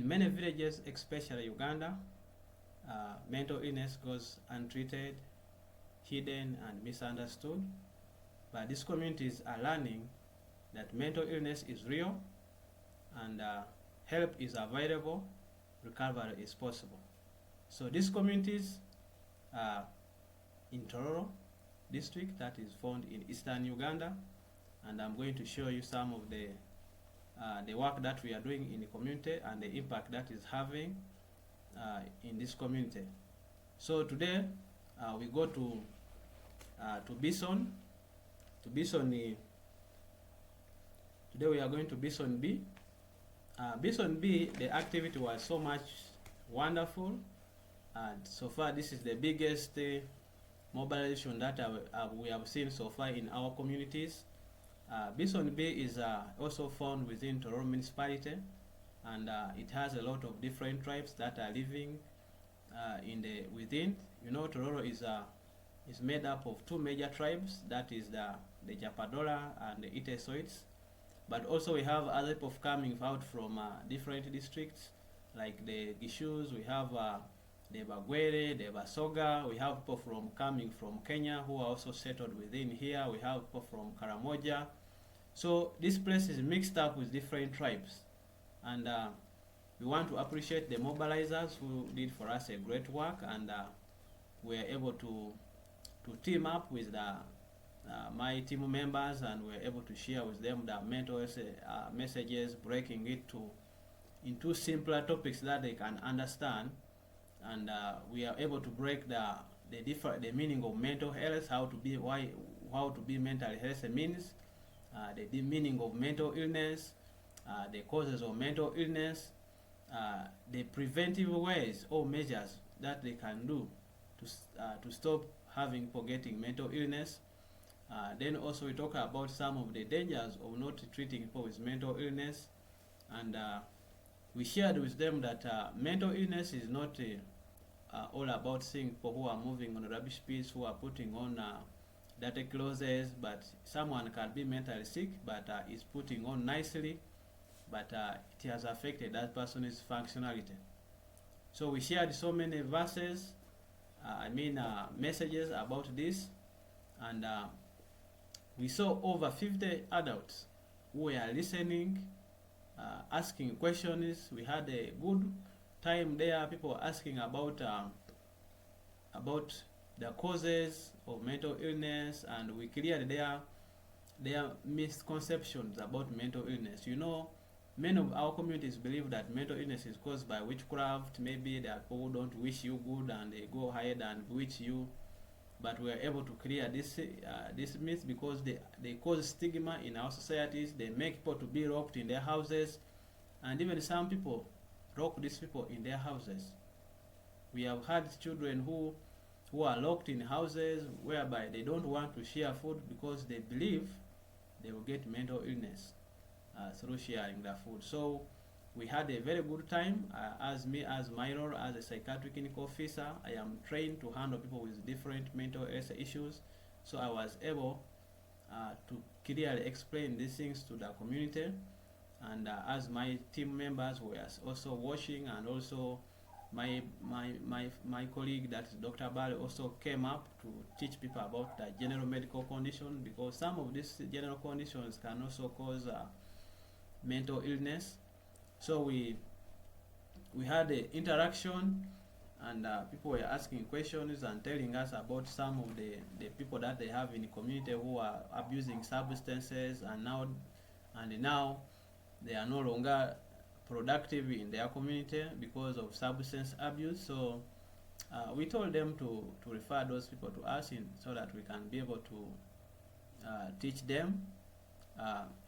In many villages, especially Uganda, mental illness goes untreated, hidden, and misunderstood. But these communities are learning that mental illness is real and help is available, recovery is possible. So these communities are in Tororo District, that is found in eastern Uganda, and I'm going to show you some of the work that we are doing in the community and the impact that is having in this community. So today we go to Bison. Today we are going to Bison B. Bison B, the activity was so much wonderful, and so far this is the biggest mobilization that we have seen so far in our communities. Bison B is also found within Tororo municipality, and it has a lot of different tribes that are living within. You know, Tororo is made up of two major tribes, that is the Japadola and the Itesoites. But also we have other people coming out from different districts, like the Gishus, we have the Bagwere, the Basoga, we have people coming from Kenya who are also settled within here, we have people from Karamoja. So this place is mixed up with different tribes, and we want to appreciate the mobilizers who did for us a great work, and we are able to team up with my team members, and we're able to share with them the mental messages, breaking it into simpler topics that they can understand, and we are able to break the meaning of mental health, how to be mental health means, the meaning of mental illness, the causes of mental illness, the preventive ways or measures that they can do to stop having getting mental illness. Then also we talk about some of the dangers of not treating people with mental illness, and we shared with them that mental illness is not all about seeing people who are moving on rubbish pits, who are putting on dirty clothes, but someone can be mentally sick but is putting on nicely, but it has affected that person's functionality. So we shared so many verses, messages about this, and we saw over 50 adults who were listening, asking questions. We had a good time there. People were asking about the causes of mental illness, and we cleared their misconceptions about mental illness. You know, many of our communities believe that mental illness is caused by witchcraft. Maybe there are people who don't wish you good and they go ahead and bewitch you. But we are able to clear this myth, because they cause stigma in our societies. They make people to be locked in their houses, and even some people lock these people in their houses. We have had children who are locked in houses whereby they don't want to share food because they believe they will get mental illness through sharing the food. So we had a very good time. As my role as a psychiatric clinical officer, I am trained to handle people with different mental health issues. So I was able to clearly explain these things to the community. And as my team members were also watching, and also my colleague, that is Dr. Bali, also came up to teach people about the general medical condition, because some of these general conditions can also cause mental illness. So we had the interaction, and people were asking questions and telling us about some of the people that they have in the community who are abusing substances, and now they are no longer productive in their community because of substance abuse. So we told them to refer those people to us so that we can be able to teach them.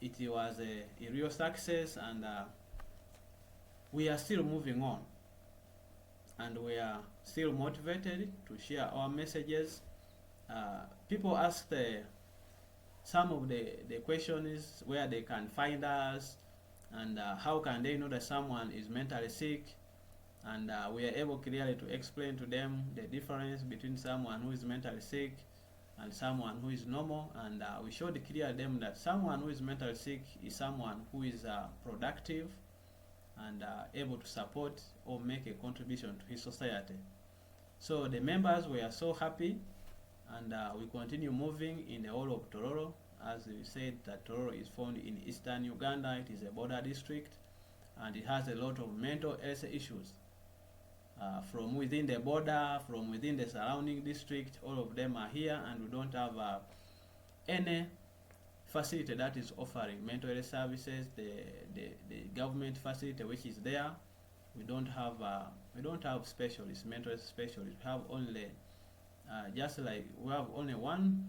It was a real success, and we are still moving on, and we are still motivated to share our messages. People asked some of the questions, where they can find us, and how can they know that someone is mentally sick, and we are able clearly to explain to them the difference between someone who is mentally sick and someone who is normal, and we showed clearly them that someone who is mentally sick is someone who is productive, and able to support or make a contribution to his society. So the members were so happy, and we continue moving in the whole of Tororo. As we said, that Tororo is found in eastern Uganda. It is a border district, and it has a lot of mental health issues. From within the border, from within the surrounding district, all of them are here, and we don't have any facility that is offering mental health services. The government facility which is there, we don't have specialists, mental health specialists. We have only just like we have only one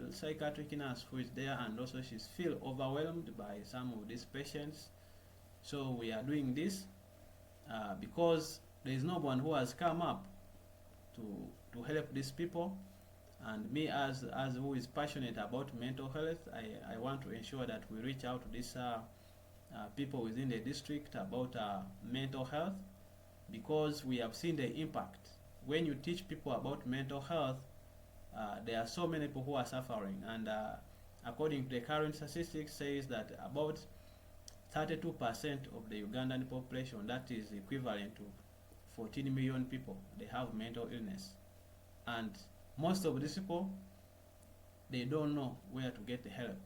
psychiatric nurse who is there, and also she's feel overwhelmed by some of these patients. So we are doing this because there is no one who has come up to help these people. And me, as who is passionate about mental health, I want to ensure that we reach out to these people within the district about mental health, because we have seen the impact. When you teach people about mental health, there are so many people who are suffering, and according to the current statistics, says that about 32% of the Ugandan population, that is equivalent to 14 million people, they have mental illness. And most of these people, they don't know where to get the help.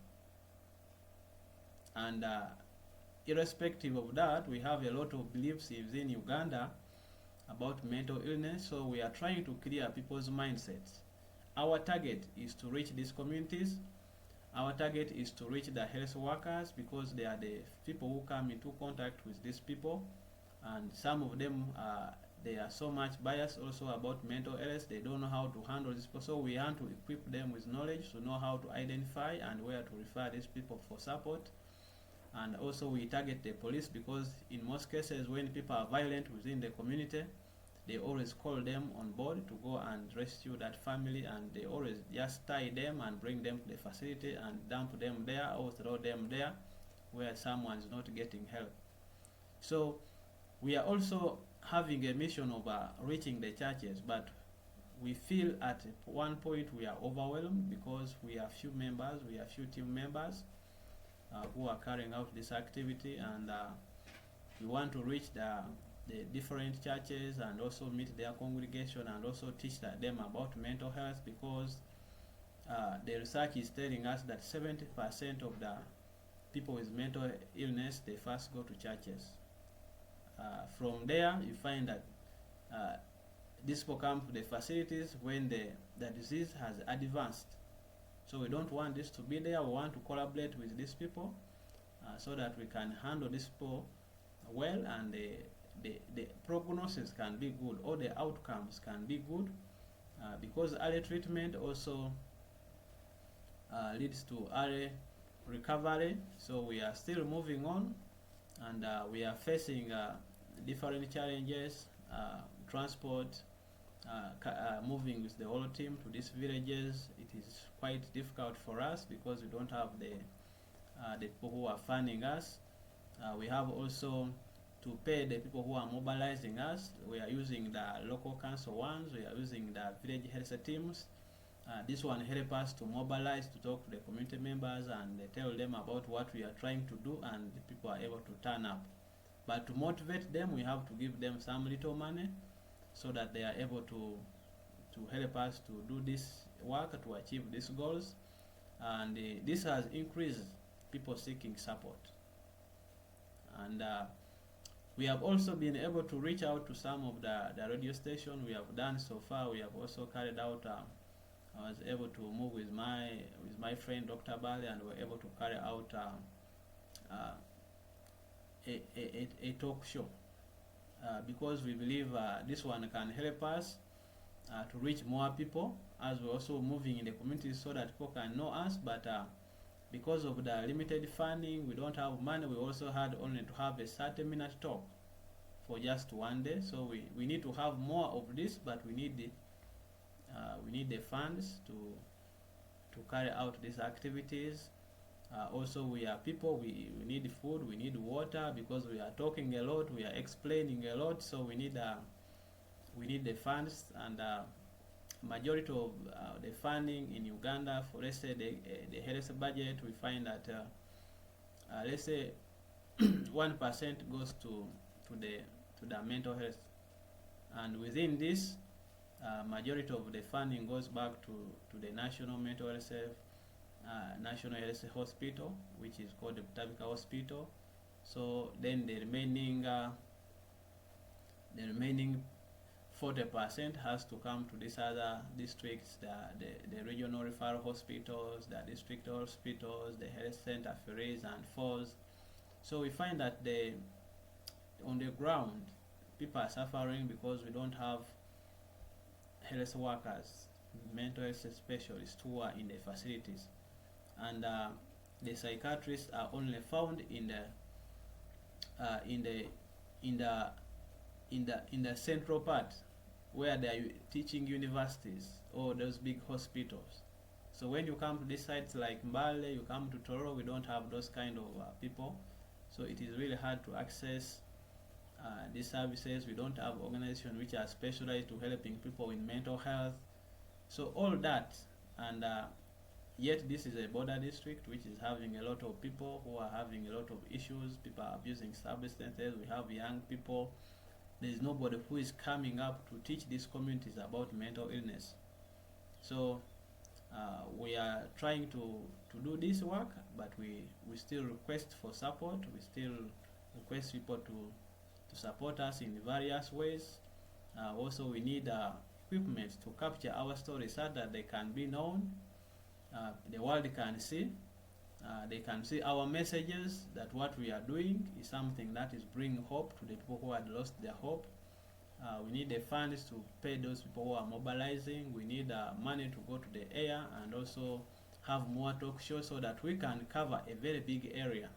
And irrespective of that, we have a lot of beliefs within Uganda about mental illness, so we are trying to clear people's mindsets. Our target is to reach these communities. Our target is to reach the health workers, because they are the people who come into contact with these people, and some of them they are so much biased also about mental illness. They don't know how to handle this people. So we want to equip them with knowledge to know how to identify and where to refer these people for support. And also we target the police, because in most cases when people are violent within the community, they always call them on board to go and rescue that family, and they always just tie them and bring them to the facility and dump them there or throw them there where someone is not getting help. So we are also having a mission of reaching the churches, but we feel at one point we are overwhelmed, because we are few members, we are few team members who are carrying out this activity, and we want to reach the different churches and also meet their congregation and also teach them about mental health, because the research is telling us that 70% of the people with mental illness, they first go to churches. From there, you find that these people come to the facilities when the disease has advanced. So we don't want this to be there. We want to collaborate with these people so that we can handle these people well, and the prognosis can be good, or the outcomes can be good, because early treatment also leads to early recovery. So we are still moving on, and we are facing different challenges, transport, moving with the whole team to these villages. It is quite difficult for us because we don't have the people who are funding us. We have also to pay the people who are mobilizing us. We are using the local council ones, we are using the village health teams. This one help us to mobilize, to talk to the community members and tell them about what we are trying to do, and the people are able to turn up. But to motivate them, we have to give them some little money so that they are able to help us to do this work, to achieve these goals. And this has increased people seeking support. And we have also been able to reach out to some of the radio stations. We have done so far. We have also carried out I was able to move with my friend Dr. Bali, and we were able to carry out a talk show, because we believe this one can help us to reach more people, as we're also moving in the community so that people can know us. But because of the limited funding, we don't have money. We also had only to have a 30-minute talk for just one day. So we need to have more of this, but we need the funds to carry out these activities. Also, we are people, we need food, we need water, because we are talking a lot, we are explaining a lot, so we need the funds. And majority of the funding in Uganda, for let's say the health budget, we find that let's say 1% goes to the mental health, and within this, majority of the funding goes back to the national mental health national health hospital, which is called the Butabika Hospital. So then the remaining 40% has to come to these other districts, the regional referral hospitals, the district hospitals, the health center affiliates and FOS. So we find that on the ground, people are suffering because we don't have health workers, mental health specialists who are in the facilities, and the psychiatrists are only found in the central part where they are teaching universities or those big hospitals. So when you come to these sites like Mbale, you come to Tororo, we don't have those kind of people. So it is really hard to access these services. We don't have organizations which are specialized to helping people in mental health. So all that, and yet this is a border district which is having a lot of people who are having a lot of issues. People are abusing substances. We have young people. There is nobody who is coming up to teach these communities about mental illness. So we are trying to do this work, but we still request for support. We still request people to support us in various ways. Also, we need equipment to capture our stories so that they can be known. The world can see. They can see our messages, that what we are doing is something that is bringing hope to the people who had lost their hope. We need the funds to pay those people who are mobilizing. We need money to go to the air and also have more talk shows so that we can cover a very big area.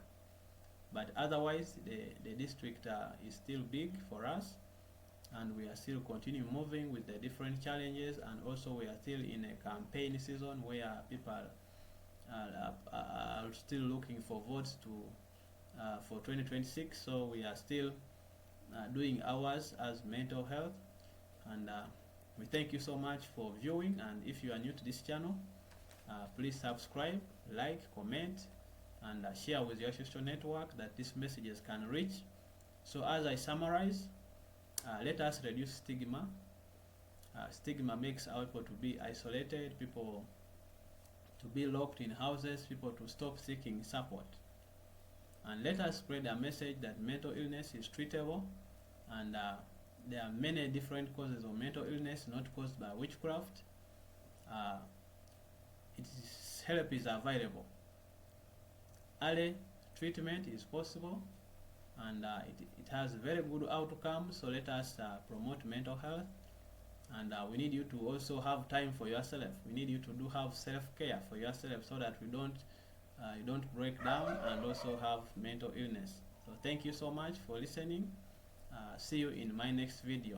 But otherwise, the district is still big for us, and we are still continuing moving with the different challenges, and also we are still in a campaign season where people are still looking for votes for 2026. So we are still doing ours as mental health, and we thank you so much for viewing. And if you are new to this channel, please subscribe, like, comment, and share with your social network that these messages can reach. So as I summarize, let us reduce stigma. Stigma makes our people to be isolated, people to be locked in houses, people to stop seeking support. And let us spread a message that mental illness is treatable, and there are many different causes of mental illness not caused by witchcraft. Help is available. Early treatment is possible, and it has very good outcomes. So let us promote mental health, and we need you to also have time for yourself. We need you to have self-care for yourself so that you don't break down and also have mental illness. So thank you so much for listening. See you in my next video.